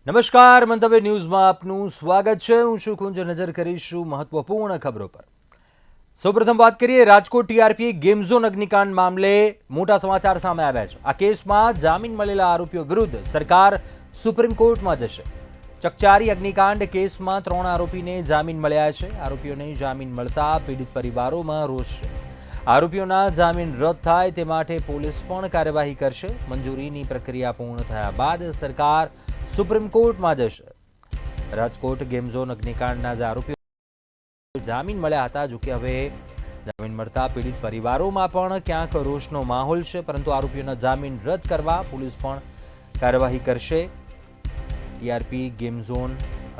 નમસ્કાર, મંતવ્ય ન્યૂઝમાં આપનું સ્વાગત છે। હું છું કુંજ। નજર કરીશું મહત્વપૂર્ણ ખબરો પર। સૌપ્રથમ વાત કરીએ રાજકોટ ટીઆરપી ગેમ ઝોન અગ્નિકાંડ મામલે મોટા સમાચાર સામે આવ્યા છે। આ કેસમાં જામીન મળેલા આરોપીઓ વિરુદ્ધ સરકાર સુપ્રીમ કોર્ટમાં જશે। ચકચારી અગ્નિકાંડ કેસમાં 3 આરોપીને જામીન મળ્યા છે। આરોપીઓને જામીન મળતા પીડિત પરિવારોમાં રોષ છે। આરોપીઓના જામીન રદ થાય તે માટે પોલીસ પણ કાર્યવાહી કરશે। મંજૂરીની પ્રક્રિયા પૂર્ણ થયા બાદ સરકાર સુપ્રીમ કોર્ટમાં જશે। રાજકોટ ગેમ ઝોન અગ્નિકાંડના જે આરોપીઓ જામીન મળ્યા હતા, જો કે હવે જામીન મળતા પીડિત પરિવારોમાં પણ ક્યાંક રોષનો માહોલ છે, પરંતુ આરોપીઓના જામીન રદ કરવા પોલીસ પણ કાર્યવાહી કરશે। ટીઆરપી ગેમ ઝોન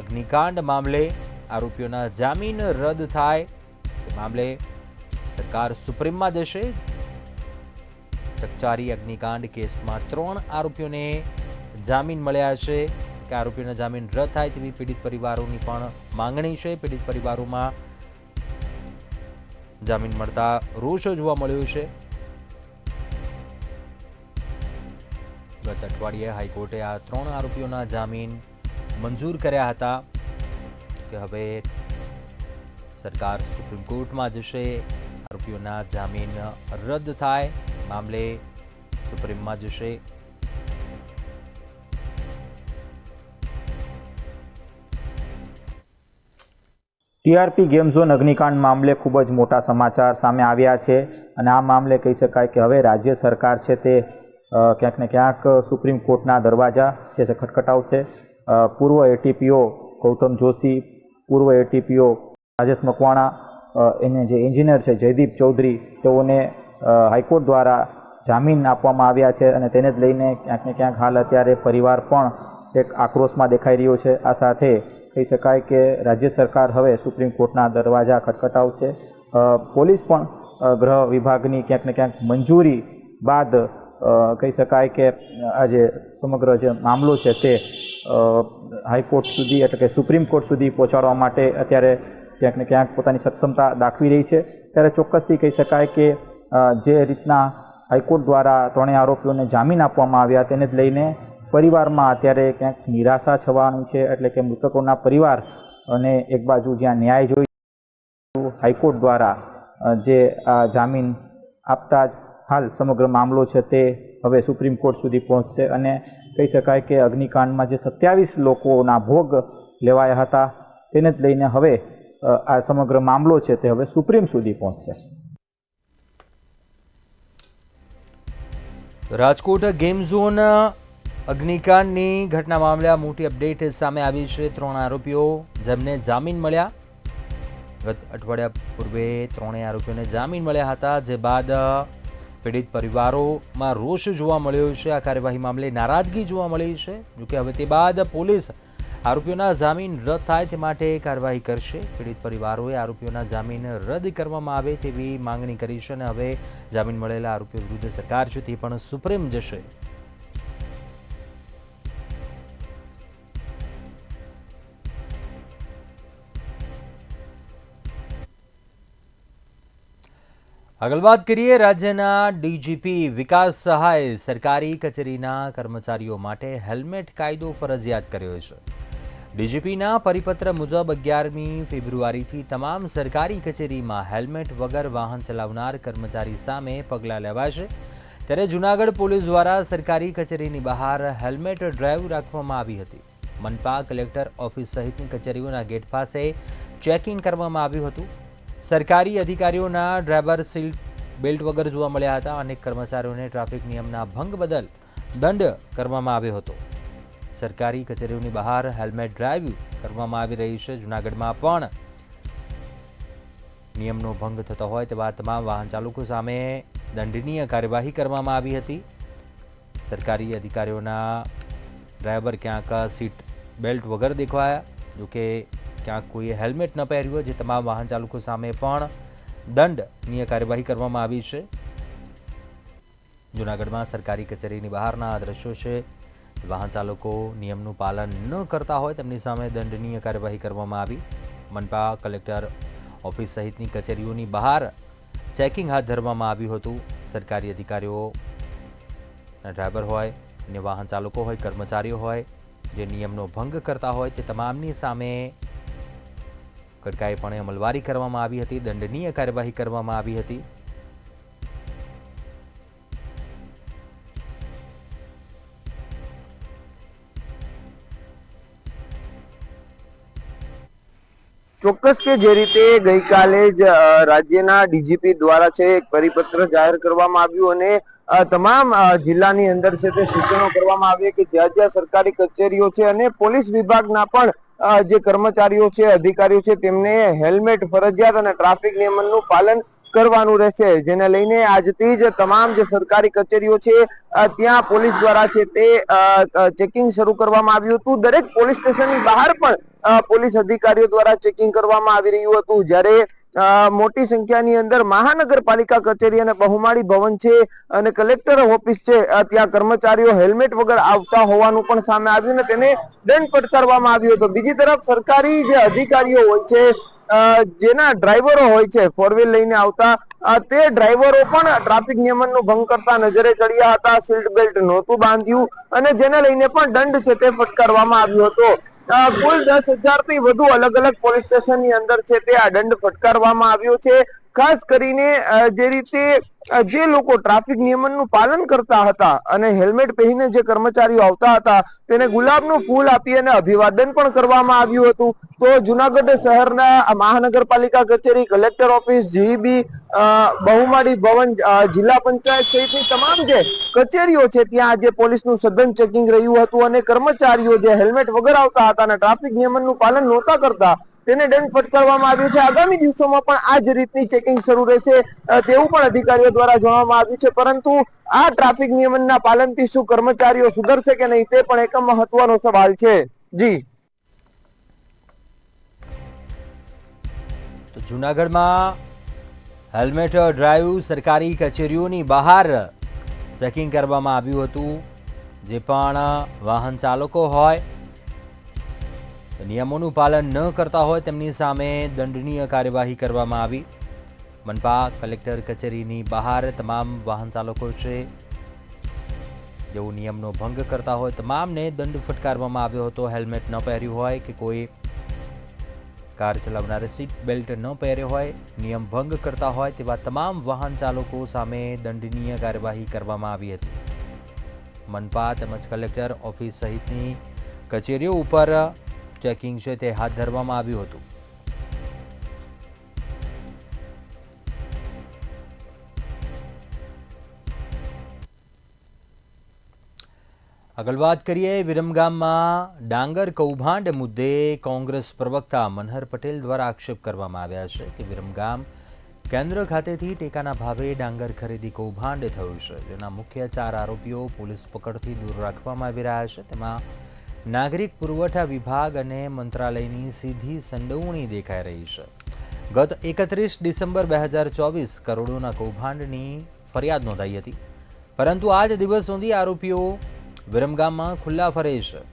અગ્નિકાંડ મામલે આરોપીઓના જામીન રદ થાય તે મામલે સરકાર સુપ્રીમમાં જશે। ચકચારી અગ્નિકાંડ કેસમાં 3 આરોપીઓને જામીન મળ્યા છે કે આરોપીઓના જામીન રદ થાય તેવી પીડિત પરિવારોની પણ માંગણી છે। પીડિત પરિવારોમાં જામીન મળતા રોષ જોવા મળ્યો છે। ગત અઠવાડિયે હાઈકોર્ટે આ 3 આરોપીઓના જામીન મંજૂર કર્યા હતા કે હવે સરકાર સુપ્રીમ કોર્ટમાં જશે। આરોપીઓના જામીન રદ થાય મામલે સુપ્રીમમાં જશે। ટીઆરપી ગેમ ઝોન અગ્નિકાંડ મામલે ખૂબ જ મોટા સમાચાર સામે આવ્યા છે અને આ મામલે કહી શકાય કે હવે રાજ્ય સરકાર છે તે ક્યાંક ને ક્યાંક સુપ્રીમ કોર્ટના દરવાજા છે તે ખટખટાવશે। પૂર્વ એટીપીઓ ગૌતમ જોશી, પૂર્વ એટીપીઓ રાજેશ મકવાણા, એને જે એન્જિનિયર છે જયદીપ ચૌધરી, તેઓને હાઈકોર્ટ દ્વારા જામીન આપવામાં આવ્યા છે અને તેને જ લઈને ક્યાંક ને ક્યાંક હાલ અત્યારે પરિવાર પણ એક આક્રોશમાં દેખાઈ રહ્યો છે। આ સાથે કહી શકાય કે રાજ્ય સરકાર હવે સુપ્રીમ કોર્ટના દરવાજા ખટખટાવશે। પોલીસ પણ ગૃહ વિભાગની ક્યાંક ને ક્યાંક મંજૂરી બાદ કહી શકાય કે આ જે સમગ્ર જે મામલો છે તે હાઈકોર્ટ સુધી એટલે કે સુપ્રીમ કોર્ટ સુધી પહોંચાડવા માટે અત્યારે ક્યાંક ને ક્યાંક પોતાની સક્ષમતા દાખવી રહી છે। ત્યારે ચોક્કસથી કહી શકાય કે જે રીતના હાઈકોર્ટ દ્વારા 3 આરોપીઓને જામીન આપવામાં આવ્યા તેને જ લઈને પરિવારમાં અત્યારે ક્યાંક નિરાશા છવાની છે। એટલે કે મૃતકોના પરિવાર અને એક બાજુ જ્યાં ન્યાય જોઈએ હાઈકોર્ટ દ્વારા જે આ જામીન આપતા જ હાલ સમગ્ર મામલો છે તે હવે સુપ્રીમ કોર્ટ સુધી પહોંચશે અને કહી શકાય કે અગ્નિકાંડમાં જે 27 લોકોના ભોગ લેવાયા હતા તેને જ લઈને હવે આ સમગ્ર મામલો છે તે હવે સુપ્રીમ સુધી પહોંચશે। રાજકોટ ગેમ ઝોન અગ્નિકાંડની ઘટના મામલે મોટી અપડેટ સામે આવી છે। 3 આરોપીઓ જેમને જામીન મળ્યા, ગત અઠવાડિયા પૂર્વે 3 આરોપીઓને જામીન મળ્યા હતા, જે બાદ પીડિત પરિવારોમાં રોષ જોવા મળ્યો છે। આ કાર્યવાહી મામલે નારાજગી જોવા મળી છે। જોકે હવે તે બાદ પોલીસ આરોપીઓના જામીન રદ થાય તે માટે કાર્યવાહી કરશે। પીડિત પરિવારોએ આરોપીઓના જામીન રદ કરવામાં આવે તેવી માંગણી કરી છે અને હવે જામીન મળેલા આરોપીઓ વિરુદ્ધ સરકાર છે તે પણ સુપ્રીમ જશે। આગળ વાત કરીએ રાજ્યના ડીજીપી વિકાસ સહાયે સરકારી કચેરીના કર્મચારીઓ માટે હેલ્મેટ કાયદો ફરજિયાત કર્યો છે। ડીજીપીના પરિપત્ર મુજબ 11મી ફેબ્રુઆરીથી તમામ સરકારી કચેરીમાં હેલ્મેટ વગર વાહન ચલાવનાર કર્મચારી સામે પગલાં લેવાશે। ત્યારે જૂનાગઢ પોલીસ દ્વારા સરકારી કચેરીની બહાર હેલ્મેટ ડ્રાઈવ રાખવામાં આવી હતી। મનપા કલેક્ટર ઓફિસ સહિતની કચેરીઓના ગેટ પાસે ચેકિંગ કરવામાં આવ્યું હતું। સરકારી અધિકારીઓના ડ્રાઈવર સીટ બેલ્ટ વગર જોવા મળ્યા હતા। અનેક કર્મચારીઓને ટ્રાફિક નિયમના ભંગ બદલ દંડ કરવામાં આવ્યો હતો। સરકારી કચેરીઓની બહાર હેલ્મેટ ડ્રાઈવ કરવામાં આવી રહી છે। જૂનાગઢમાં પણ નિયમનો ભંગ થતો હોય તેવા તમામ વાહન ચાલકો સામે દંડનીય કાર્યવાહી કરવામાં આવી હતી। સરકારી અધિકારીઓના ડ્રાઈવર ક્યાંક સીટ બેલ્ટ વગર દેખાયા, જોકે ક્યાંક કોઈએ હેલ્મેટ ન પહેર્યું હોય, જે તમામ વાહન ચાલકો સામે પણ દંડનીય કાર્યવાહી કરવામાં આવી છે। જૂનાગઢમાં સરકારી કચેરીની બહારના આ દ્રશ્યો છે। વાહન ચાલકો નિયમનું પાલન ન કરતા હોય તેમની સામે દંડનીય કાર્યવાહી કરવામાં આવી। મનપા કલેક્ટર ઓફિસ સહિતની કચેરીઓની બહાર ચેકિંગ હાથ ધરવામાં આવ્યું હતું। સરકારી અધિકારીઓ ડ્રાઈવર હોય, અન્ય વાહન ચાલકો હોય, કર્મચારીઓ હોય, જે નિયમનો ભંગ કરતા હોય તે તમામની સામે કડકાઈપણે અમલવારી કરવામાં આવી હતી, દંડનીય કાર્યવાહી કરવામાં આવી હતી. ચોક્કસ કે જે રીતે ગઈકાલે જ રાજ્યના ડીજીપી દ્વારા છે એક પરિપત્ર જાહેર કરવામાં આવ્યું અને તમામ જિલ્લાની અંદર છે તે સૂચનો કરવામાં આવ્યા કે જ્યાં જ્યાં સરકારી કચેરીઓ છે અને પોલીસ વિભાગના પણ જે કર્મચારીઓ છે, અધિકારીઓ છે, તેમને હેલ્મેટ ફરજિયાત અને ટ્રાફિક નિયમનનું પાલન કરવાનું રહેશે, જેને લઈને આજથી જ તમામ જે સરકારી કચેરીઓ છે ત્યાં પોલીસ દ્વારા છે તે ચેકિંગ શરૂ કરવામાં આવ્યું હતું. દરેક પોલીસ સ્ટેશનની બહાર પણ પોલીસ અધિકારીઓ દ્વારા ચેકિંગ કરવામાં આવી રહ્યું હતું. જ્યારે મોટી સંખ્યાની અંદર મહાનગરપાલિકા કચેરી અને બહુમાળી ભવન છે અને કલેક્ટર ઓફિસ છે ત્યાં કર્મચારીઓ હેલ્મેટ વગર આવતા હોવાનું પણ સામે આવ્યું ને તેને દંડ ફટકારવામાં આવ્યો હતો. બીજી તરફ સરકારી જે અધિકારીઓ હોય છે, જેના ડ્રાઈવરો હોય છે ફોર વ્હીલ લઈને આવતા, તે ડ્રાઈવરો પણ ટ્રાફિક નિયમનનો ભંગ કરતા નજરે ચડ્યા હતા. સીટ બેલ્ટ નહોતું બાંધ્યું અને જેને લઈને પણ દંડ છે તે ફટકારવામાં આવ્યો હતો. કુલ 10,000 થી વધુ અલગ અલગ પોલીસ સ્ટેશનની અંદર છે તે આ દંડ ફટકારવામાં આવ્યો છે. ખાસ કરીને જે રીતે જે લોકો ટ્રાફિક નિયમનનું પાલન કરતા હતા અને હેલ્મેટ પહેરીને જે કર્મચારીઓ આવતા હતા તેને ગુલાબનું ફૂલ આપી અને અભિવાદન પણ કરવામાં આવ્યું હતું. તો જુનાગઢ શહેરના મહાનગરપાલિકા કચેરી, કલેક્ટર ઓફિસ, જીઈબી, બહુમાળી ભવન, જિલ્લા પંચાયત સહિતની તમામ જે કચેરીઓ છે ત્યાં આજે પોલીસનું સઘન ચેકિંગ રહ્યું હતું અને કર્મચારીઓ જે હેલ્મેટ વગર આવતા હતા અને ટ્રાફિક નિયમનનું પાલન નહોતા કરતા તેને દંડ ફટકારવામાં આવ્યું છે. આગામી દિવસોમાં પણ આ જ રીતની ચેકિંગ શરૂ રહેશે તેવું પણ અધિકારીઓ દ્વારા જણાવવામાં આવ્યું છે. પરંતુ આ ટ્રાફિક નિયમનના પાલનથી શું કર્મચારીઓ સુધરશે કે નહીં તે પણ એક મહત્વનો સવાલ છે. જી. તો જૂનાગઢમાં હેલ્મેટ ડ્રાઈવ સરકારી કચેરીઓની બહાર ચેકિંગ કરવામાં આવ્યું હતું. જે પણ વાહન ચાલકો હોય, નિયમોનું પાલન ન કરતા હોય તેમની સામે દંડનીય કાર્યવાહી કરવામાં આવી. મનપા કલેક્ટર કચેરીની બહાર તમામ વાહન ચાલકો છે જેઓ નિયમનો ભંગ કરતા હોય તમામને દંડ ફટકારવામાં આવ્યો હતો. હેલ્મેટ ન પહેર્યું હોય કે કોઈ કાર ચલાવનારે સીટ બેલ્ટ ન પહેર્યો હોય, નિયમ ભંગ કરતા હોય તેવા તમામ વાહન ચાલકો સામે દંડનીય કાર્યવાહી કરવામાં આવી હતી. મનપા તેમજ કલેક્ટર ઓફિસ સહિતની કચેરીઓ ઉપર ચેકિંગ છે તે હાથ ધરવામાં આવ્યું હતું. આગળ વાત કરીએ, વિરમગામમાં ડાંગર કૌભાંડ મુદ્દે કોંગ્રેસ પ્રવક્તા મનહર પટેલ દ્વારા આક્ષેપ કરવામાં આવ્યા છે કે વિરમગામ કેન્દ્ર ખાતેથી ટેકાના ભાવે ડાંગર ખરીદી કૌભાંડ થયું છે, જેના મુખ્ય 4 આરોપીઓ પોલીસ પકડથી દૂર રાખવામાં આવી રહ્યા છે. તેમાં નાગરિક પુરવઠા વિભાગ અને મંત્રાલયની સીધી સંડોવણી દેખાઈ રહી છે. ગત 31 ડિસેમ્બર 2024 કરોડોના કૌભાંડની ફરિયાદ નોંધાઈ હતી, પરંતુ આજ દિવસ સુધી આરોપીઓ વિરમગામમાં ખુલ્લા ફરે છે.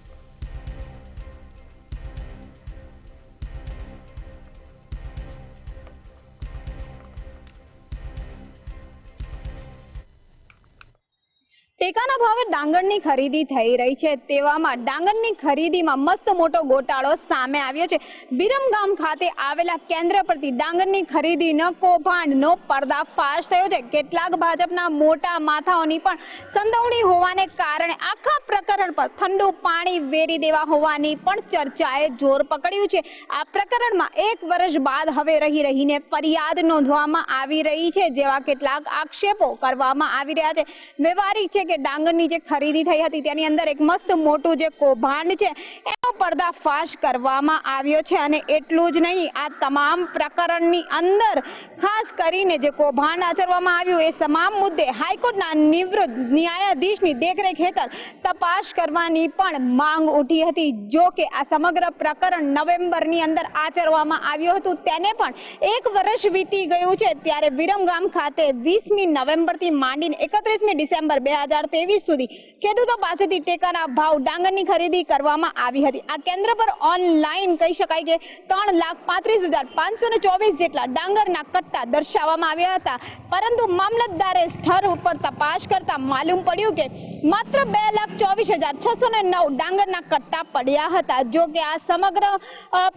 ટેકાના ભાવે ડાંગરની ખરીદી થઈ રહી છે, તેવામાં ડાંગરની ખરીદીમાં મસ્ત મોટો ગોટાળો સામે આવ્યો છે. વિરમગામ ખાતે આવેલા કેન્દ્ર પરથી ડાંગરની ખરીદીનો કૌભાંડનો પર્દાફાશ થયો છે. કેટલાક ભાજપના મોટા માથાઓની પણ સંડોવણી હોવાને કારણે આખા પ્રકરણ પર ઠંડુ પાણી વેરી દેવા હોવાની પણ ચર્ચાએ જોર પકડ્યું છે. આ પ્રકરણમાં 1 વર્ષ બાદ હવે રહીને ફરિયાદ નોંધવામાં આવી રહી છે, જેવા કેટલાક આક્ષેપો કરવામાં આવી રહ્યા છે. વ્યવહારિક છે કે ડાંગરની જે ખરીદી થઈ હતી તેની અંદર એક મસ્ત મોટું જે કૌભાંડ છે એનો પર્દાફાશ કરવામાં આવ્યો છે. અને એટલું જ નહીં, આ તમામ પ્રકરણની અંદર ખાસ કરીને જે કૌભાંડ આચરવામાં આવ્યું એ તમામ મુદ્દે હાઈકોર્ટના નિવૃત્ત ન્યાયાધીશની દેખરેખ હેઠળ તપાસ કરવાની પણ માંગ ઉઠી હતી. જો કે આ સમગ્ર પ્રકરણ નવેમ્બરની અંદર આચરવામાં આવ્યું હતું, તેને પણ 1 વર્ષ વીતી ગયું છે. ત્યારે વિરમગામ ખાતે 20મી નવેમ્બરથી માંડીને 31મી ડિસેમ્બર 2024 2023 સુધી ખેડૂતો પાસેથી ટેકાના ભાવ ડાંગરની ખરીદી કરવામાં આવી હતી। આ કેન્દ્ર પર ઓનલાઈન કહી શકાય કે 3,35,524 જેટલા ડાંગરના કટ્ટા દર્શાવવામાં આવ્યા હતા, પરંતુ મામલતદારે સ્થળ ઉપર તપાસ કરતા માલુમ પડ્યું કે માત્ર 2,24,609 ડાંગરના કટ્ટા પડ્યા હતા। જો કે આ સમગ્ર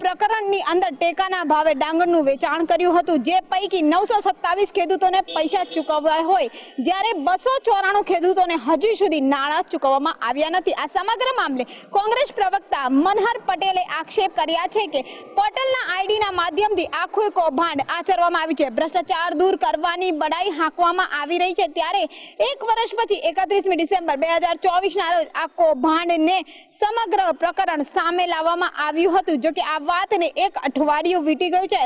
પ્રકરણની અંદર ટેકાના ભાવે ડાંગરનું વેચાણ કર્યું હતું, જે પૈકી 927 ખેડૂતોને પૈસા ચૂકવવા હોય, જ્યારે 294 ખેડૂતોને હજી સુધી નાણાં ચૂકવવામાં આવ્યા નથી। આ સમગ્ર મામલે કોંગ્રેસ પ્રવક્તા મનહર પટેલે આક્ષેપ કર્યા છે કે પોર્ટલના આઈડીના માધ્યમથી આખું કૌભાંડ આચરવામાં આવ્યું છે, ભ્રષ્ટાચાર દૂર કરવાની બડાઈ હાંકવામાં આવી રહી છે। ત્યારે એક વર્ષ પછી 31 ડિસેમ્બર 2024ના રોજ આ કૌભાંડને સમગ્ર પ્રકરણ સામે લાવવામાં આવ્યું હતું। જો કે આ વાતને એક અઠવાડિયું વીતી ગયું છે,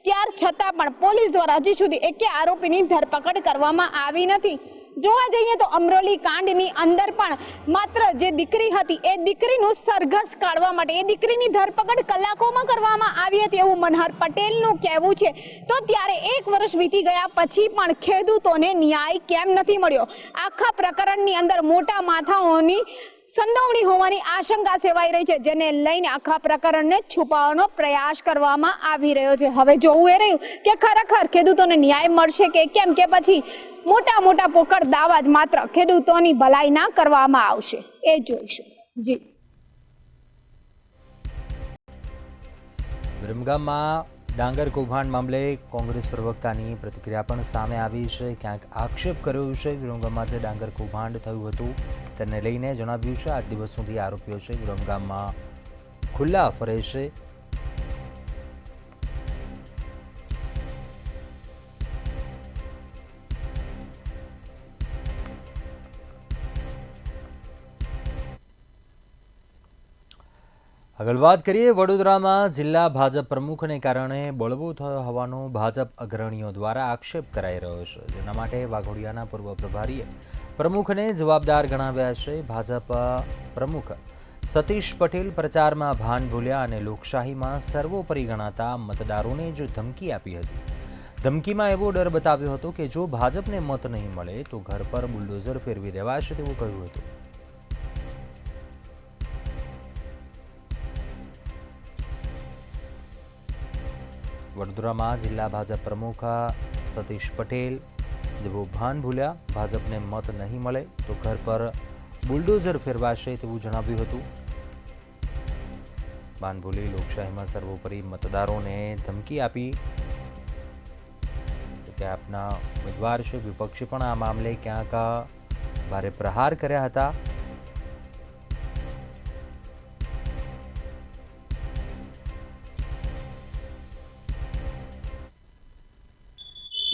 ત્યાર છતાં પણ પોલીસ દ્વારા હજી સુધી એકે આરોપીની ધરપકડ કરવામાં આવી નથી। જોવા જઈએ તો અમરોલી કાંડની અંદર પણ માત્ર જે દીકરી હતી એ દીકરીનું સરઘસ કાઢવા માટે એ દીકરીની ધરપકડ કલાકોમાં કરવામાં આવી હતી એવું મનહર પટેલનું કહેવું છે। તો ત્યારે એક વર્ષ વીતી ગયા પછી પણ ખેડૂતોને ન્યાય કેમ નથી મળ્યો? આખા પ્રકરણની અંદર મોટા માથાઓની સંડોવણી હોવાની આશંકા સેવાઈ રહી છે, જેને લઈને આખા પ્રકરણને છુપાવવાનો પ્રયાસ કરવામાં આવી રહ્યો છે। હવે જોવું એ રહ્યું કે ખરેખર ખેડૂતોને ન્યાય મળશે કે કેમ, કે પછી મોટા પોકળ દાવા જ માત્ર ખેડૂતોની ભલાઈ ના કરવામાં આવશે, એ જોઈશું। જી વિરમગામમાં ડાંગર કૌભાંડ મામલે કોંગ્રેસ પ્રવક્તાની પ્રતિક્રિયા પણ સામે આવી છે। ક્યાંક આક્ષેપ કર્યો છે વિરમગામમાં જે ડાંગર કૌભાંડ થયું હતું તેને લઈને જણાવ્યું છે આજ દિવસ સુધી આરોપીઓ છે વિરમગામમાં ખુલ્લા ફરે છે। આગળ વાત કરીએ વડોદરામાં જિલ્લા ભાજપ પ્રમુખને કારણે બળવો થયો હોવાનો ભાજપ અગ્રણીઓ દ્વારા આક્ષેપ કરાઈ રહ્યો છે, જેના માટે વાઘોડિયાના પૂર્વ પ્રભારીએ પ્રમુખને જવાબદાર ગણાવ્યા છે। ભાજપ પ્રમુખ સતીશ પટેલ પ્રચારમાં ભાન ભૂલ્યા અને લોકશાહીમાં સર્વોપરી ગણાતા મતદારોને જ ધમકી આપી હતી। ધમકીમાં એવો ડર બતાવ્યો હતો કે જો ભાજપને મત નહીં મળે તો ઘર પર બુલડોઝર ફેરવી દેવાશે તેવું કહ્યું હતું। વડોદરામાં જિલ્લા ભાજપ પ્રમુખ સતીશ પટેલ જેવો ભાન ભૂલ્યા, ભાજપને મત નહીં મળે તો ઘર પર બુલડોઝર ફેરવાશે તેવું જણાવ્યું હતું। ભાન ભૂલી લોકશાહીમાં સર્વોપરી મતદારોને ધમકી આપી કે આપના ઉમેદવાર છે। વિપક્ષે પણ આ મામલે ક્યાંક ભારે પ્રહાર કર્યા હતા।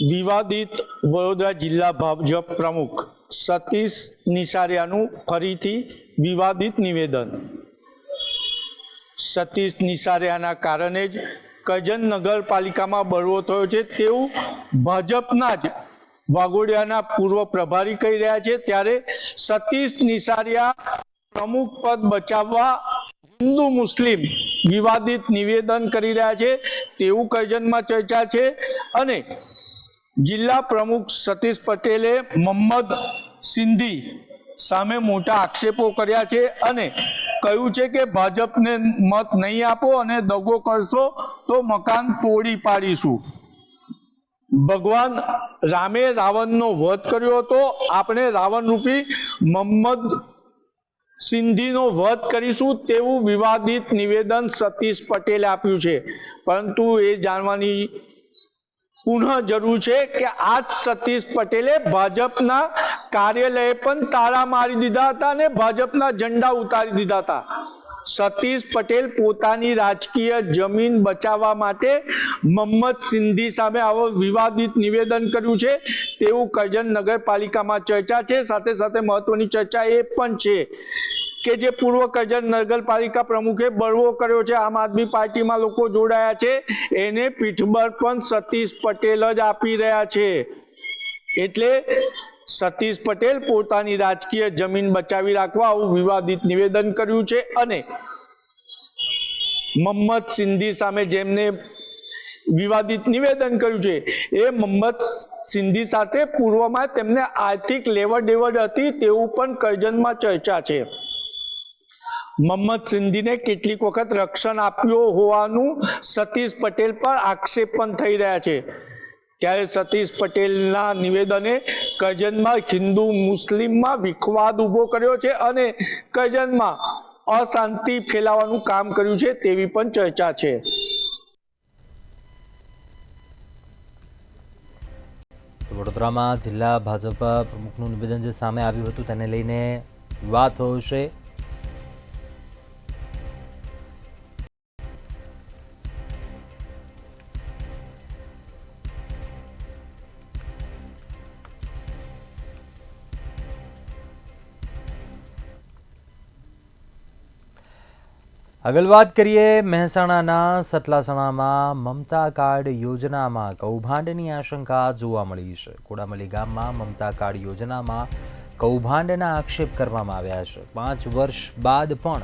વિવાદિત વડોદરા જિલ્લા ભાજપ પ્રમુખ સતીશ નિસારિયાનું ફરીથી વિવાદિત નિવેદન। સતીશ નિસારિયાના કારણે જ કરજણ નગરપાલિકામાં બળવો થયો છે તેવું ભાજપના જ વાઘોડિયાના પૂર્વ પ્રભારી કહી રહ્યા છે। ત્યારે સતીશ નિસારિયા પ્રમુખ પદ બચાવવા હિન્દુ મુસ્લિમ વિવાદિત નિવેદન કરી રહ્યા છે તેવું કરજણમાં ચર્ચા છે। અને જિલ્લા પ્રમુખ સતીશ પટેલે મોહમ્મદ સિંધી સામે મોટા આક્ષેપો કર્યા છે અને કહ્યું છે કે ભાજપને મત નહીં આપો અને દગો કરશો તો મકાન તોડી પાડીશું। ભગવાન રામે રાવણનો વધ કર્યો હતો, આપણે રાવણ રૂપી મોહમ્મદ સિંધીનો વધ કરીશું તેવું વિવાદિત નિવેદન સતીશ પટેલે આપ્યું છે। પરંતુ એ જાણવાની પુનઃ જરૂર છે કે આજ સતીશ પટેલે ભાજપના કાર્યાલયે પણ તાળા મારી દીધા હતા અને ભાજપના ઝંડા ઉતારી દીધા હતા। સતીશ પટેલ પોતાની રાજકીય જમીન બચાવવા માટે મોહમ્મદ સિંધી સામે આવો વિવાદિત નિવેદન કર્યું છે તેવું કરજણ નગરપાલિકામાં ચર્ચા છે। સાથે સાથે મહત્વની ચર્ચા એ પણ છે કે જે પૂર્વ કરજણ નગરપાલિકા પ્રમુખે બળવો કર્યો છે, આમ આદમી પાર્ટીમાં લોકો જોડાયા છે, એને પીઠબળ પણ સતીશ પટેલ જ આપી રહ્યા છે। એટલે સતીશ પટેલ પોતાની રાજકીય જમીન બચાવી રાખવા આવું વિવાદિત નિવેદન કર્યું છે અને મોહમ્મદ સિંધી સામે જેમને વિવાદિત નિવેદન કર્યું છે એ મોહમ્મદ સિંધી સાથે પૂર્વમાં તેમને આર્થિક લેવડ દેવડ હતી તેવું પણ કરજણમાં ચર્ચા છે. મોહમ્મદ સિંધીને કેટલીક વખત રક્ષણ આપ્યું હોવાનું સતીશ પટેલ પર આક્ષેપ પણ થઈ રહ્યા છે. ત્યારે સતીશ પટેલના નિવેદને કરજણમાં હિન્દુ મુસ્લિમમાં વિખવાદ ઊભો કર્યો છે અને કરજણમાં અશાંતિ ફેલાવવાનું કામ કર્યું છે તેવી પણ ચર્ચા છે. વડોદરામાં જિલ્લા ભાજપ પ્રમુખનું નિવેદન જે સામે આવ્યું હતું તેને લઈને વિવાદ થયો છે. આગળ વાત કરીએ મહેસાણાના સતલાસણામાં મમતા કાર્ડ યોજનામાં કૌભાંડની આશંકા જોવા મળી છે. કોડામલી ગામમાં મમતા કાર્ડ યોજનામાં કૌભાંડના આક્ષેપ કરવામાં આવ્યા છે. 5 વર્ષ બાદ પણ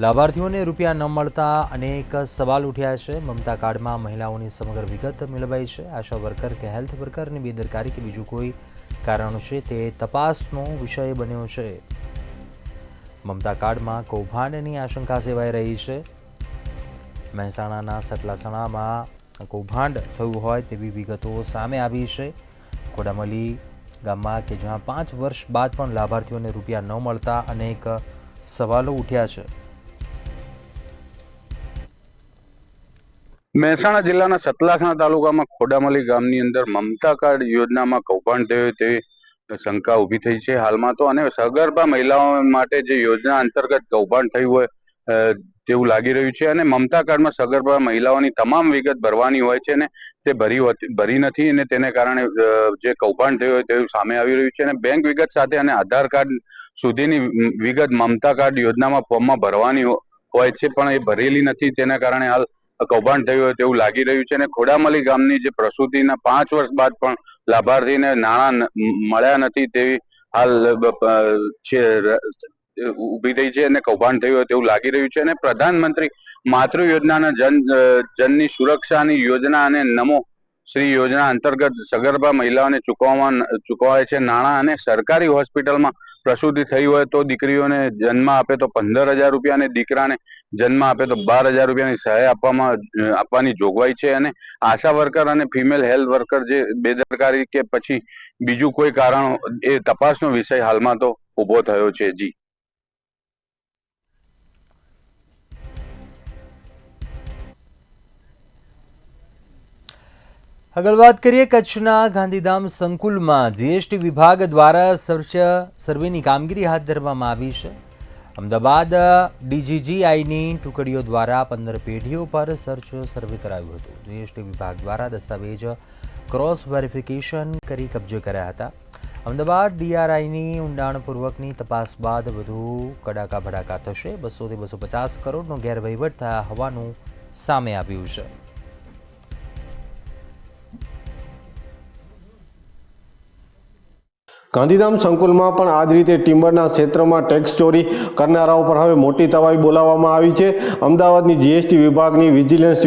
લાભાર્થીઓને રૂપિયા ન મળતા અનેક સવાલ ઉઠ્યા છે. મમતા કાર્ડમાં મહિલાઓની સમગ્ર વિગત મેળવાઈ છે. આશા વર્કર કે હેલ્થ વર્કરની બેદરકારી કે બીજું કોઈ કારણ છે તે તપાસનો વિષય બન્યો છે. મમતા કાર્ડમાં કૌભાંડની આશંકા સેવાઈ રહી છે. મહેસાણાના સતલાસણામાં કૌભાંડ થયું હોય તેવી વિગતો સામે આવી છે. કોડામલી ગામમાં કે જ્યાં 5 વર્ષ બાદ પણ લાભાર્થીઓને રૂપિયા ન મળતા અનેક સવાલો ઉઠ્યા છે. મહેસાણા જિલ્લાના સતલાસણા તાલુકામાં ખોડામલી ગામની અંદર મમતા કાર્ડ યોજનામાં કૌભાંડ થયું તેવી શંકા ઊભી થઈ છે હાલમાં તો. અને સગર્ભા મહિલાઓ માટે જે યોજના અંતર્ગત કૌભાંડ થયું હોય તેવું લાગી રહ્યું છે. અને મમતા કાર્ડમાં સગર્ભા મહિલાઓની તમામ વિગત ભરવાની હોય છે ને તે ભરી નથી અને તેને કારણે જે કૌભાંડ થયું હોય તેવું સામે આવી રહ્યું છે. અને બેંક વિગત સાથે અને આધાર કાર્ડ સુધીની વિગત મમતા કાર્ડ યોજનામાં ફોર્મમાં ભરવાની હોય છે પણ એ ભરેલી નથી. તેના કારણે હાલ કૌભાંડ થયું હોય તેવું લાગી રહ્યું છે. અને ખોડામલી ગામની જે પ્રસૂતિના 5 વર્ષ બાદ પણ લાભાર્થીને નાણાં મળ્યા નથી તેવી હાલ ઊભી થઈ છે અને કૌભાંડ થયું હોય તેવું લાગી રહ્યું છે. અને પ્રધાનમંત્રી માતૃ યોજનાના જનની સુરક્ષાની યોજના અને નમો શ્રી યોજના અંતર્ગત સગર્ભા મહિલાઓને ચૂકવાય છે નાણાં. અને સરકારી હોસ્પિટલમાં પ્રસૂતિ થઈ હોય તો દીકરીઓને જન્મ આપે તો 15,000 રૂપિયા અને દીકરાને જન્મ આપે તો 12,000 રૂપિયાની સહાય આપવાની જોગવાઈ છે. અને આશા વર્કર અને ફિમેલ હેલ્થ વર્કર જે બેદરકારી કે પછી બીજું કોઈ કારણ એ તપાસનો વિષય હાલમાં તો ઉભો થયો છે. જી આગળ વાત કરીએ કચ્છના ગાંધીધામ સંકુલમાં જીએસટી વિભાગ દ્વારા સર્વેની કામગીરી હાથ ધરવામાં આવી છે. અમદાવાદ ડીજીજીઆઈની ટુકડીઓ દ્વારા 15 પેઢીઓ પર સર્વે કરાયું હતું. જીએસટી વિભાગ દ્વારા દસ્તાવેજ ક્રોસ વેરિફિકેશન કરી કબજે કર્યા હતા. અમદાવાદ ડીઆરઆઈની ઊંડાણપૂર્વકની તપાસ બાદ વધુ કડાકા ભડાકા થશે. 200 થી 250 કરોડનો ગેરવહીવટ થયા હોવાનું સામે આવ્યું છે. ગાંધીધામ સંકુલમાં પણ આ જ રીતે ટિમ્બરના ક્ષેત્રમાં ટેક્સ ચોરી કરનારાઓ પર હવે મોટી તવાઈ બોલાવવામાં આવી છે. અમદાવાદની જીએસટી વિભાગની વિજિલન્સ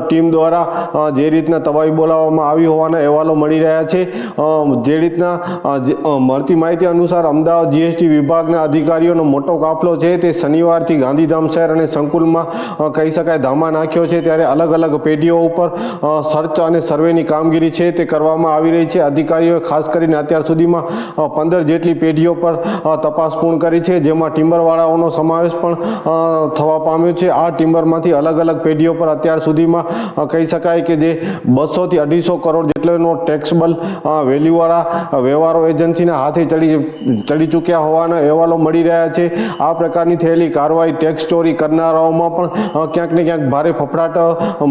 ટીમ દ્વારા જે રીતના તવાઈ બોલાવવામાં આવી હોવાના અહેવાલો મળી રહ્યા છે. જે રીતના મળતી માહિતી અનુસાર અમદાવાદ જીએસટી વિભાગના અધિકારીઓનો મોટો કાફલો છે તે શનિવારથી ગાંધીધામ શહેર અને સંકુલમાં કહી શકાય ધામા નાખ્યો છે. ત્યારે અલગ અલગ પેઢીઓ ઉપર સર્ચ અને સર્વેની કામગીરી છે તે કરવામાં આવી રહી છે. અધિકારીઓએ ખાસ કરીને અત્યાર સુધીમાં 15 જેટલી પેઢીઓ પર તપાસ પૂર્ણ કરી છે, જેમાં ટિમ્બરવાળાઓનો સમાવેશ પણ થવા પામ્યો છે. આ ટિમ્બરમાંથી અલગ અલગ પેઢીઓ પર અત્યાર સુધીમાં કહી શકાય કે જે 200 થી 250 કરોડ જેટલોનો ટેક્સેબલ વેલ્યુવાળા વ્યવહારો એજન્સીના હાથે ચડી ચૂક્યા હોવાના અહેવાલો મળી રહ્યા છે. આ પ્રકારની થયેલી કાર્યવાહી ટેક્સ ચોરી કરનારાઓમાં પણ ક્યાંક ને ક્યાંક ભારે ફફડાટ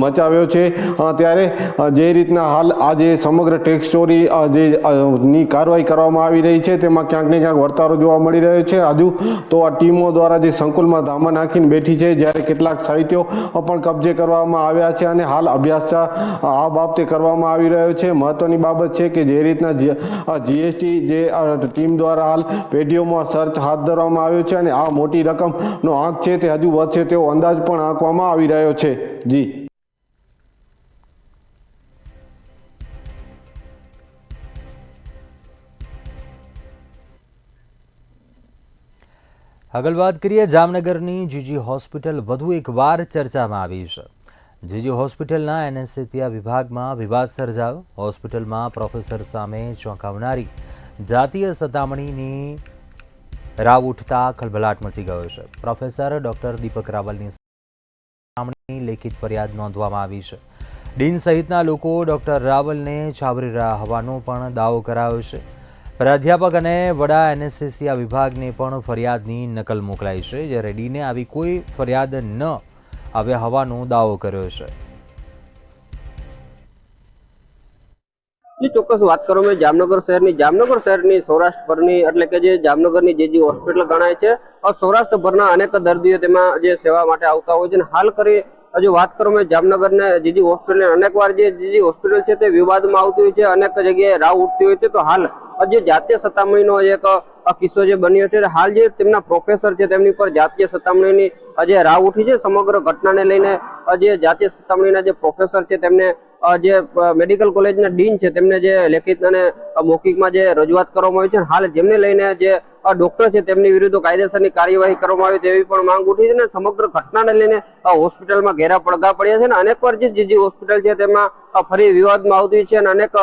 મચાવ્યો છે. ત્યારે જે રીતના હાલ આ જે સમગ્ર ટેક્સ ચોરી ની કાર્યવાહી કરવામાં આવી રહી છે તેમાં ક્યાંક ને ક્યાંક વર્તારો જોવા મળી રહ્યો છે. હજુ તો આ ટીમો દ્વારા જે સંકુલમાં ધામા નાખીને બેઠી છે, જ્યારે કેટલાક સાહિત્યો પણ કબજે કરવામાં આવ્યા છે અને હાલ અભ્યાસ આ બાબતે કરવામાં આવી રહ્યો છે. મહત્વની બાબત છે કે જે રીતના જીએસટી જે ટીમ દ્વારા હાલ પેઢીઓમાં સર્ચ હાથ ધરવામાં આવ્યો છે અને આ મોટી રકમનો આંક છે તે હજુ વધશે તેવો અંદાજ પણ આંકવામાં આવી રહ્યો છે. જી આગળ વાત કરીએ જામનગરની જીજી હોસ્પિટલ વધુ એકવાર ચર્ચામાં આવી છે. જીજી હોસ્પિટલના એનેસ્થેસિયા વિભાગમાં વિવાદ સર્જાયો. હોસ્પિટલમાં પ્રોફેસર સામે ચોંકાવનારી જાતીય સતામણીની રાવ ઉઠતા ખળભળાટ મચી ગયો છે. પ્રોફેસર ડોક્ટર દીપક રાવલની સામે લેખિત ફરિયાદ નોંધવામાં આવી છે. ડીન સહિતના લોકો ડોક્ટર રાવલને છાવરી રહ્યા હોવાનો પણ દાવો કરાયો છે. પ્રાધ્યાપક અને વડા એનેસ્થેસિયા વિભાગને પણ ફરિયાદની નકલ મોકલાઈ છે, જ્યારે ડીને આવી કોઈ ફરિયાદ ન આવ્યા હોવાનો દાવો કર્યો છે. ચોક્કસ વાત કરું મેં જામનગર શહેરની સૌરાષ્ટ્ર પરની એટલે કે જે જામનગરની જે હોસ્પિટલ ગણાય છે, સૌરાષ્ટ્રભરના અનેક દર્દીઓ તેમાં જે સેવા માટે આવતા હોય છે. અને હાલ કરી જો વાત કરું મેં જામનગરને જીજી હોસ્પિટલ અનેકવાર જે જીજી હોસ્પિટલ છે તે વિવાદમાં આવતી હોય છે, અનેક જગ્યાએ રાવ ઉઠતી હોય છે. તો હાલ જે જાતીય સતામણીનો એક કિસ્સો જે બન્યો છે, હાલ જે તેમના પ્રોફેસર છે તેમની પર જાતીય સતામણીની જે રાવ ઉઠી છે. સમગ્ર ઘટનાને લઈને જે જાતીય સતામણીના જે પ્રોફેસર છે તેમને જે મેડિકલ કોલેજના ડીન છે તેમને જે લેખિત અને મૌખિકમાં જે રજૂઆત કરવામાં આવી છે, હાલ જેમને લઈને જે ડોક્ટર છે તેમની વિરુદ્ધ કાયદેસરની કાર્યવાહી કરવામાં આવી તેવી પણ માંગ ઉઠી છે. અને સમગ્ર ઘટનાને લઈને હોસ્પિટલમાં ઘેરા પડઘા પડ્યા છે અને અનેકવાર જે જીજી હોસ્પિટલ છે તેમાં ફરી વિવાદમાં આવતી છે. અને અનેક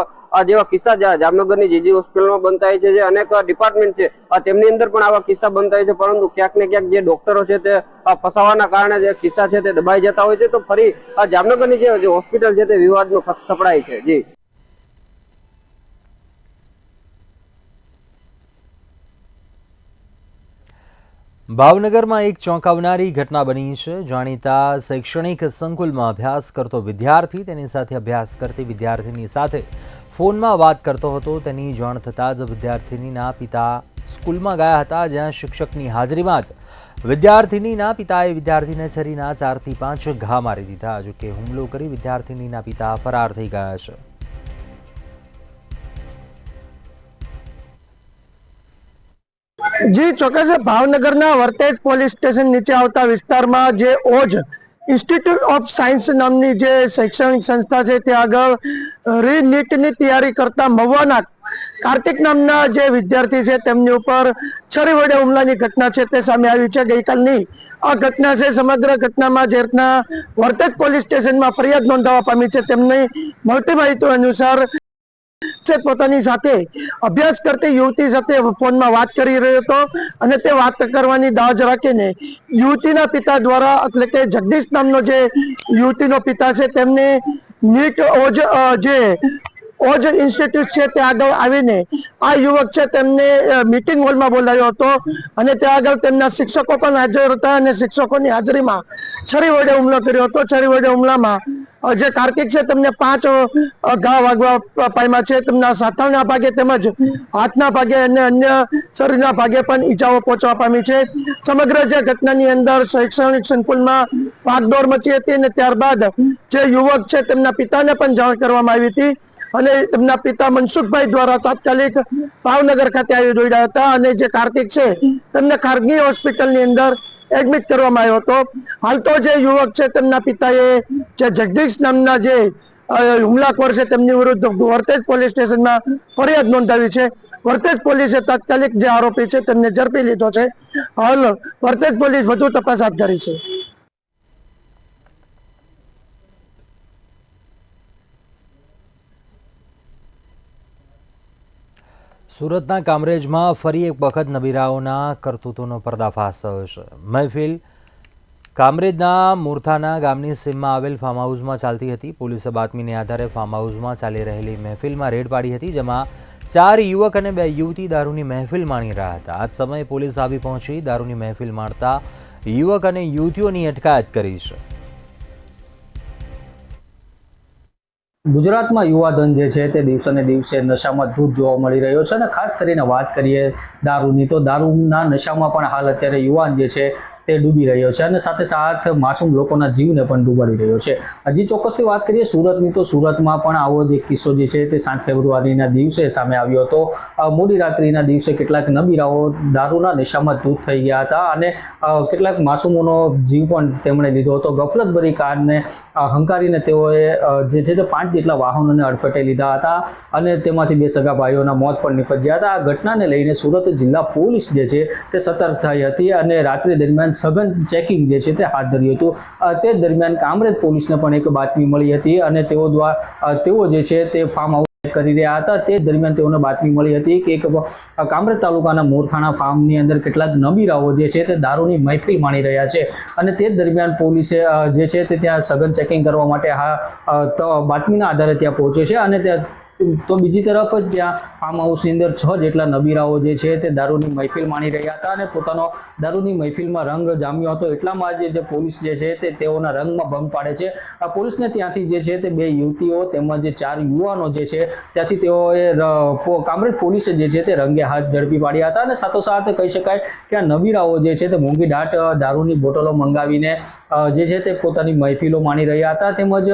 જેવા કિસ્સા જામનગરની જીજી હોસ્પિટલમાં બનતા હોય છે, જે અનેક ડિપાર્ટમેન્ટ છે તેમની અંદર પણ આવા કિસ્સા બનતા હોય છે, પરંતુ ક્યાંક ને ક્યાંક જે ડોક્ટરો છે તે ફસાવાના કારણે જે કિસ્સા છે તે દબાઈ જતા હોય છે. તો ફરી જામનગરની જે હોસ્પિટલ છે તે વિવાદનો સપડાય છે. જી ભાવનગરમાં એક ચોંકાવનારી ઘટના બની છે. જાણીતા શૈક્ષણિક સંકુલમાં અભ્યાસ કરતો વિદ્યાર્થી તેની સાથે અભ્યાસ કરતી વિદ્યાર્થીની સાથે ફોનમાં વાત કરતો હતો. તેની જાણ થતાં જ વિદ્યાર્થિનીના પિતા સ્કૂલમાં ગયા હતા, જ્યાં શિક્ષકની હાજરીમાં જ વિદ્યાર્થિનીના પિતાએ વિદ્યાર્થીને છરીના 4 થી 5 ઘા મારી દીધા. જોકે હુમલો કરી વિદ્યાર્થિનીના પિતા ફરાર થઈ ગયા છે. જી ચોક્કસ. ભાવનગરના વર્તેજ પોલીસ સ્ટેશન નીચે આવતા વિસ્તારમાં જે ઓજ ઇન્સ્ટિટ્યૂટ ઓફ સાયન્સ નામની જે શૈક્ષણિક સંસ્થા છે ત્યાં આગળ રીનીટની તૈયારી કરતા મહુવાના કાર્તિક નામના જે વિદ્યાર્થી છે તેમની ઉપર છરી વડે હુમલાની ઘટના છે તે સામે આવી છે. ગઈકાલની આ ઘટના છે. સમગ્ર ઘટનામાં જે રીતના વર્તેજ પોલીસ સ્ટેશનમાં ફરિયાદ નોંધાવવા પામી છે, તેમની મળતી માહિતી અનુસાર પોતાની સાથે અભ્યાસ કરતી યુવતી સાથે ફોનમાં વાત કરી રહ્યો હતો અને તે વાત કરવાની દાજ રાખીને યુવતીના પિતા દ્વારા એટલે કે જગદીશ નામનો જે યુવતીનો પિતા છે તેમને નીટ ઓજ ઇન્સ્ટિટ્યૂટ છે તે આગળ આવીને આ યુવક છે તેમને મીટિંગ હોલમાં બોલાવ્યો હતો અને ત્યાં આગળ તેમના શિક્ષકો પણ હાજર હતા અને શિક્ષકોની હાજરીમાં છરી વડે હુમલો કર્યો હતો. છરી વડે હુમલામાં જે કાર્તિક છે તેમને 5 ઘા વાગવા પામ્યા છે. તેમના સાથળના ભાગે તેમજ હાથના ભાગે અને અન્ય શરીરના ભાગે પણ ઈજાઓ પહોંચવા પામી છે. સમગ્ર જે ઘટનાની અંદર શૈક્ષણિક સંકુલમાં ભાગદોડ મચી હતી અને ત્યારબાદ જે યુવક છે તેમના પિતાને પણ જાણ કરવામાં આવી હતી અને તેમના પિતા મનસુખભાઈ દ્વારા તાત્કાલિક ભાવનગર ખાતે આવી દોડ્યા હતા અને જે કાર્તિક છે તેમને ખાનગી હોસ્પિટલની અંદર એડમિટ કરવામાં આવ્યો હતો. હાલ તો જે યુવક છે તેમના પિતાએ જે જગદીશ નામના જે હુમલાખોર છે તેમની વિરુદ્ધ વર્તેજ પોલીસ સ્ટેશનમાં ફરિયાદ નોંધાવી છે. વર્તેજ પોલીસે તાત્કાલિક જે આરોપી છે તેમને ઝડપી લીધો છે. હાલ વર્તેજ પોલીસ વધુ તપાસ હાથ ધરી છે. સુરતના કામરેજમાં ફરી એક વખત નબીરાઓના કરતૂતોનો પર્દાફાશ થયો છે. મહેફિલ કામરેજના મૂર્થાના ગામની સીમમાં આવેલ ફાર્મ હાઉસમાં ચાલતી હતી. પોલીસે બાતમીને આધારે ફાર્મ હાઉસમાં ચાલી રહેલી મહેફિલમાં રેડ પાડી હતી, જેમાં 4 યુવક અને 2 યુવતી દારૂની મહેફિલ માણી રહ્યા હતા. આ જ સમયે પોલીસ આવી પહોંચી દારૂની મહેફિલ માણતા યુવક અને યુવતીઓની અટકાયત કરી છે. ગુજરાતમાં યુવાધન જે છે તે દિવસે ને દિવસે નશામાં ધૂત જોવા મળી રહ્યો છે અને ખાસ કરીને વાત કરીએ દારૂની તો દારૂના નશામાં પણ હાલ અત્યારે યુવાન જે છે તે ડૂબી રહ્યો છે અને સાથે સાથ માસૂમ લોકોના જીવને પણ ડૂબાડી રહ્યો છે. હજી ચોક્કસથી વાત કરીએ સુરતની, તો સુરતમાં પણ આવો જ એક કિસ્સો જે છે તે 7 ફેબ્રુઆરીના દિવસે સામે આવ્યો હતો. મોડી રાત્રિના દિવસે કેટલાક નબીરાઓ દારૂના નશામાં ધૂત થઈ ગયા હતા અને કેટલાક માસૂમોનો જીવ પણ તેમણે લીધો હતો. ગફલતભરી કારને હંકારીને તેઓએ જે છે તે 5 જેટલા વાહનોને અડફેટે લીધા હતા અને તેમાંથી 2 સગા ભાઈઓના મોત પણ નિપજ્યા હતા. આ ઘટનાને લઈને સુરત જિલ્લા પોલીસ જે છે તે સતર્ક થઈ હતી અને રાત્રિ દરમિયાન સઘન ચેકિંગ જે છે તે હાથ ધર્યું હતું. તે દરમિયાન કામરેજ પોલીસને પણ એક બાતમી મળી હતી અને તેઓ જે છે તે ફાર્મ હાઉસ કરી રહ્યા હતા. તે દરમિયાન તેઓને બાતમી મળી હતી કે એક કામરેજ તાલુકાના મોરથાણા ફાર્મની અંદર કેટલાક નબીરાઓ જે છે તે દારૂની મહેફિલ માણી રહ્યા છે અને તે દરમિયાન પોલીસે જે છે તે ત્યાં સઘન ચેકિંગ કરવા માટે બાતમીના આધારે ત્યાં પહોંચે છે અને તો બીજી તરફ જ ત્યાં ફાર્મ હાઉસની અંદર 6 જેટલા નબીરાઓ જે છે તે દારૂની મહેફિલ માણી રહ્યા હતા અને પોતાનો દારૂની મહેફિલમાં રંગ જામ્યો હતો. એટલામાં જે પોલીસ જે છે તે તેઓના રંગમાં ભંગ પાડે છે. આ પોલીસને ત્યાંથી જે છે તે 2 યુવતીઓ તેમજ 4 યુવાનો જે છે ત્યાંથી તેઓએ કામરેજ પોલીસે જે છે તે રંગે હાથ ઝડપી પાડ્યા હતા અને સાથોસાથ કહી શકાય કે આ નબીરાઓ જે છે તે મોંઘી દાટ દારૂની બોટલો મંગાવીને જે છે તે પોતાની મહેફિલો માણી રહ્યા હતા. તેમજ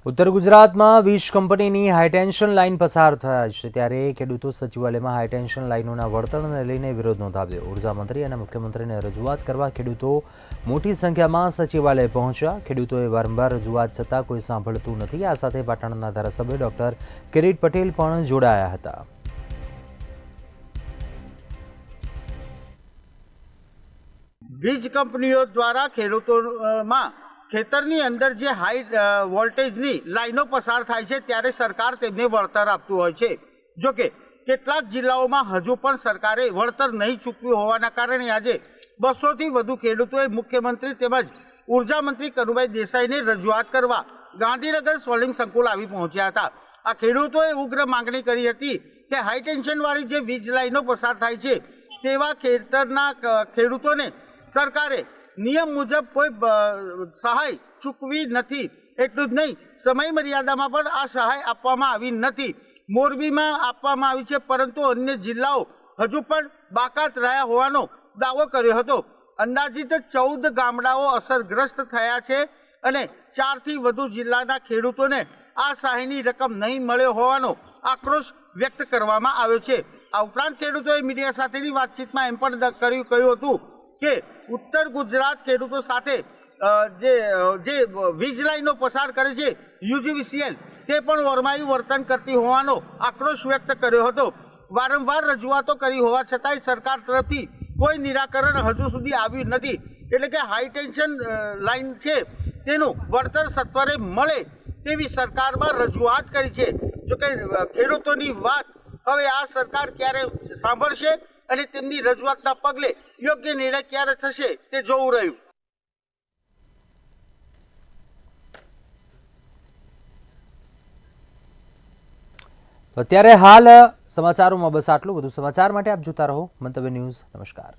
ઉત્તર ગુજરાતમાં વીજ કંપનીની હાઈટેન્શન લાઇન પસાર થાય છે ત્યારે ખેડૂતો સચિવાલયમાં હાઈટેન્શન લાઇનોના વળતરને લઈને વિરોધ નોંધાવ્યો. ઉર્જા મંત્રી અને મુખ્યમંત્રીને રજૂઆત કરવા ખેડૂતો મોટી સંખ્યામાં સચિવાલય પહોંચ્યા. ખેડૂતોએ વારંવાર રજૂઆત છતાં કોઈ સાંભળતું નથી. આ સાથે પાટણના ધારાસભ્ય ડોક્ટર કિરીટ પટેલ પણ જોડાયા હતા. વીજ કંપનીઓ દ્વારા ખેડૂતોમાં ખેતરની અંદર જે હાઈ વોલ્ટેજની લાઈનો પસાર થાય છે ત્યારે સરકાર તેમને વળતર આપતું હોય છે. જોકે કેટલાક જિલ્લાઓમાં હજુ પણ સરકારે વળતર નહીં ચૂકવ્યું હોવાના કારણે આજે 200થી વધુ ખેડૂતોએ મુખ્યમંત્રી તેમજ ઉર્જા મંત્રી કનુભાઈ દેસાઈને રજૂઆત કરવા ગાંધીનગર સ્વર્ણિમ સંકુલ આવી પહોંચ્યા હતા. આ ખેડૂતોએ ઉગ્ર માંગણી કરી હતી કે હાઈટેન્શનવાળી જે વીજ લાઈનો પસાર થાય છે તેવા ખેતરના ખેડૂતોને સરકારે નિયમ મુજબ કોઈ સહાય ચૂકવી નથી. એટલું જ નહીં, સમય મર્યાદામાં પણ આ સહાય આપવામાં આવી નથી. મોરબીમાં આપવામાં આવી છે પરંતુ અન્ય જિલ્લાઓ હજુ પણ બાકાત રહ્યા હોવાનો દાવો કર્યો હતો. અંદાજિત 14 ગામડાઓ અસરગ્રસ્ત થયા છે અને 4થી વધુ જિલ્લાના ખેડૂતોને આ સહાયની રકમ નહીં મળ્યો હોવાનો આક્રોશ વ્યક્ત કરવામાં આવ્યો છે. આ ઉપરાંત ખેડૂતોએ મીડિયા સાથેની વાતચીતમાં એમ પણ કહ્યું હતું કે ઉત્તર ગુજરાત ખેડૂતો સાથે જે વીજ લાઈનો પસાર કરે છે યુજીવીસીએલ તે પણ વરમાયું વર્તન કરતી હોવાનો આક્રોશ વ્યક્ત કર્યો હતો. વારંવાર રજૂઆતો કરી હોવા છતાંય સરકાર તરફથી કોઈ નિરાકરણ હજુ સુધી આવ્યું નથી. એટલે કે હાઈટેન્શન લાઈન છે તેનું વળતર સત્વરે મળે તેવી સરકારમાં રજૂઆત કરી છે. જોકે ખેડૂતોની વાત હવે આ સરકાર ક્યારે સાંભળશે અને તેમની રજૂઆતના પગલે યોગ્ય નિર્ણય ક્યારે થશે તે જોવું રહ્યું. અત્યારે હાલ સમાચારોમાં બસ આટલું. વધુ સમાચાર માટે આપ જોતા રહો મંતવ્ય ન્યૂઝ. નમસ્કાર.